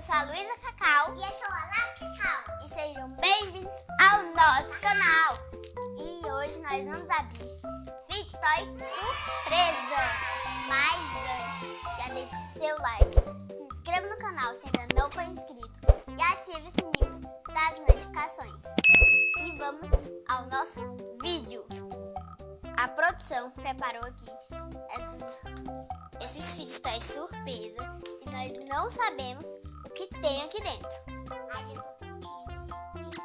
Eu sou a Luísa Cacau. E eu sou a Lara Cacau. E sejam bem-vindos ao nosso canal. E hoje nós vamos abrir Fit Toy surpresa. Mas antes, já deixe seu like, se inscreva no canal se ainda não for inscrito e ative o sininho das notificações. E vamos ao nosso vídeo. A produção preparou aqui esses Fit Toys surpresa e nós não sabemos o que tem aqui dentro. Ai, eu tô sentindo, gente.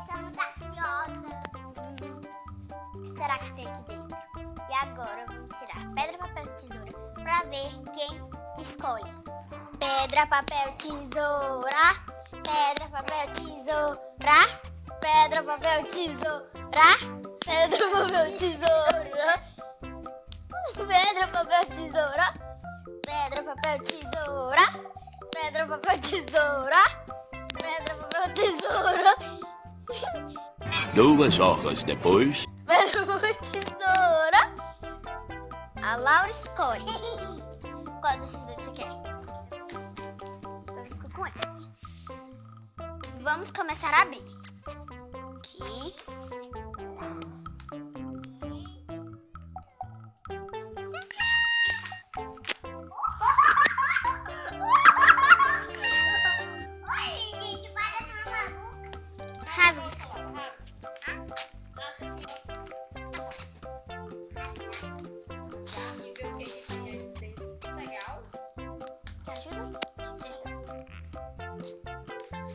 Estamos ansiosas. O que será que tem aqui dentro? E agora vamos tirar pedra, papel, tesoura para ver quem escolhe. Pedra, papel, tesoura. Pedra, papel, tesoura. Pedra, papel, tesoura. Pedra, papel, tesoura. Pedra, papel, tesoura. Pedra, papel, tesoura. Pedra, papel, tesoura. Pedra, papel, tesoura. 2 horas depois. Pedra, papel, tesoura. A Laura escolhe. Qual desses dois você quer? Então eu fico com esse. Vamos começar a abrir. Aqui. Oi, gente, parece uma maluca. Rasga. Te ajuda?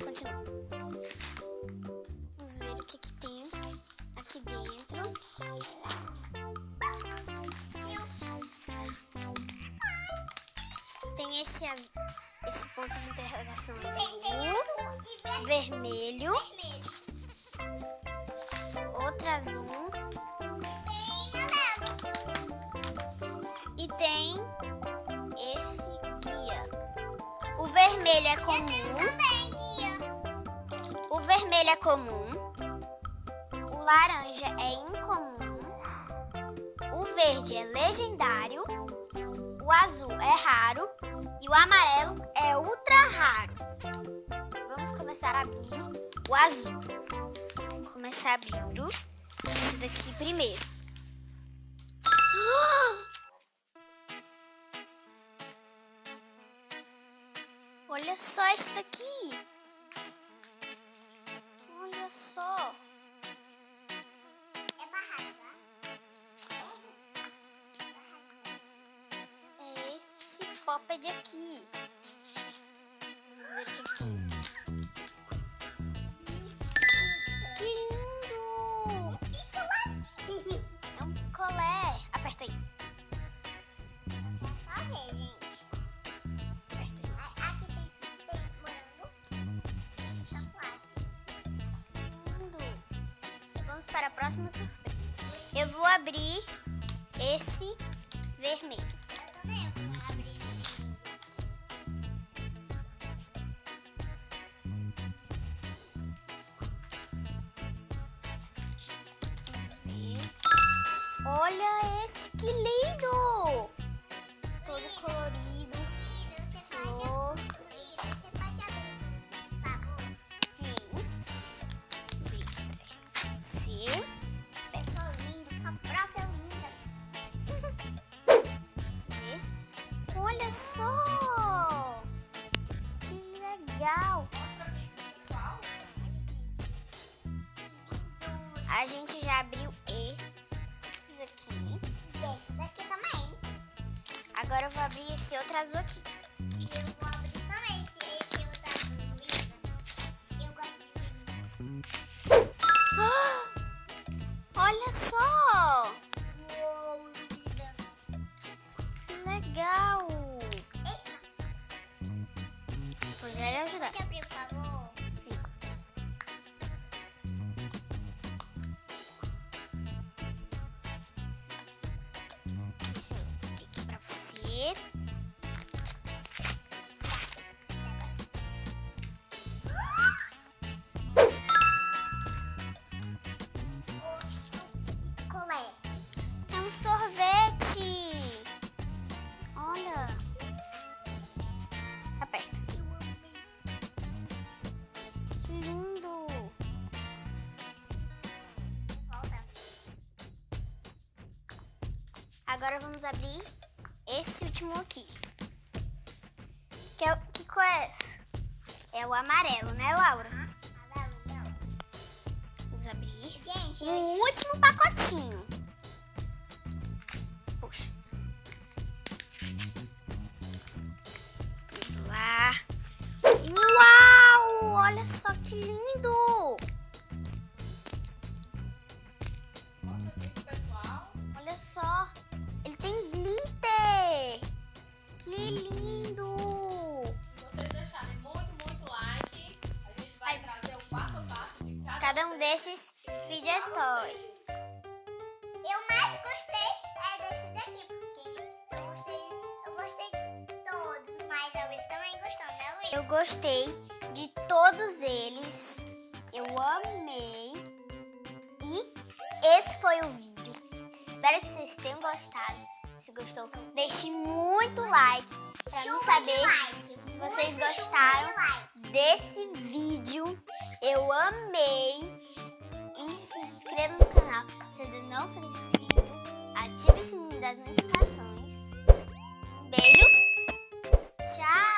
Continua. Vamos ver o que tem aqui dentro. Tem esse ponto de interrogação Tem azul, azul e vermelho, vermelho. outro azul Tem amarelo. e tem esse aqui, ó. O vermelho é comum. Também, guia. O vermelho é comum, o laranja é incomum, o verde é legendário, o azul é raro e o amarelo é ultra raro. Vamos começar abrindo o azul. Vou começar abrindo esse daqui primeiro. Olha só esse daqui. Olha só. É barrado, tá? É esse Popped aqui. Vamos ver o que tem. Que lindo! É um picolé. Aperta aí. É só ver, gente. Aperta, gente. Aqui tem morango, chocolate. Lindo. Vamos para a próxima surpresa. Eu vou abrir esse vermelho. Eu também vou abrir. Vamos ver. Olha esse, que lindo! Todo colorido. Flor. Você pode abrir, por favor? Sim. Abrir pra você. Pessoa linda, sua própria linda. Vamos ver. Olha só! Que legal! A gente já abriu esses aqui. Esse daqui também. Agora eu vou abrir esse outro azul aqui. E eu vou abrir também esse outro azul, Luísa. Eu gosto de Olha só! Uou, Luísa. Que legal! Eita, Vou já lhe ajudar. pode abrir, por favor? Sim. Deixa eu abrir aqui pra você. Colé. É um sorvete! Olha! Aperta. Agora vamos abrir esse último aqui. Que cor é essa? É o amarelo, né, Laura? Amarelo. Vamos abrir. Gente, O último pacotinho. Puxa. Vamos lá. Uau! Olha só que lindo! Olha só. Ele tem glitter. Que lindo! Se vocês deixarem muito like, a gente vai trazer o passo a passo de Cada um desses fidget toy. eu mais gostei desse daqui, porque eu gostei de todos, mas a Luísa também gostou, né, Luísa? Eu gostei de todos eles. Eu amei. E esse foi o vídeo. Espero que vocês tenham gostado. Se gostou, deixe muito like para me saber se vocês gostaram desse vídeo. Eu amei. E se inscreva no canal se ainda não for inscrito. Ative o sininho das notificações. Beijo. Tchau.